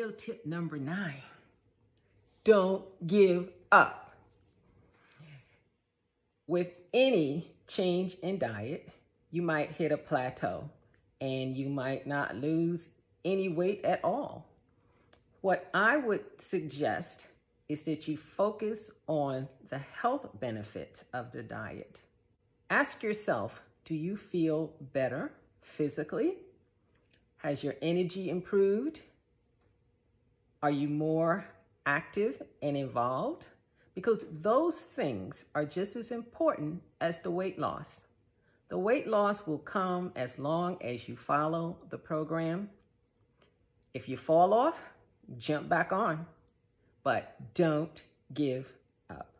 Keto tip number 9. Don't give up. With any change in diet, you might hit a plateau and you might not lose any weight at all. What I would suggest is that you focus on the health benefits of the diet. Ask yourself, do you feel better physically? Has your energy improved? Are you more active and involved? Because those things are just as important as the weight loss. The weight loss will come as long as you follow the program. If you fall off, jump back on, but don't give up.